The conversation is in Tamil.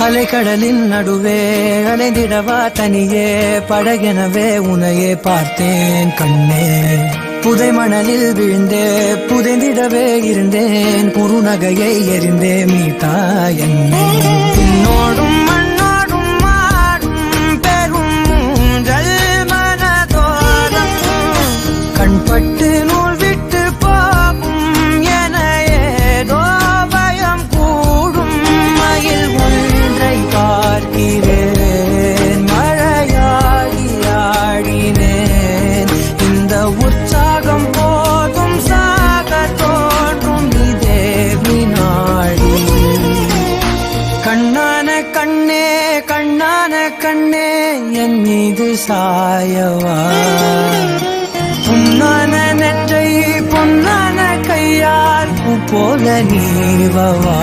அலைக்கடலின் நடுவே அலைந்திடவா தனியே படகெனவே உனையே பார்த்தேன் கண்ணே. புதை மணலில் விழுந்தே புதைந்திடவே இருந்தேன் குறுநகையை எறிந்தே மீட்டா என்னை. உன்னோடும் மண்ணோடும் மாடும் பெரும் மூன்றல் மனதோரம் கண்பட்டு நூல் விட்டு போகும் என ஏதோ பயம் கூடும். மயில் ஒன்றை பார்க்கிறேன் மழையாகி ஆடினேன். இந்த உற்சாகம் போதும் சாக தோன்றும் இதே வினாடி. கண்ணான கண்ணே கண்ணான கண்ணே என் மீது சாயவா. பொன்னான நெற்றை பொன்னான கையால் பூ போல நீவவா.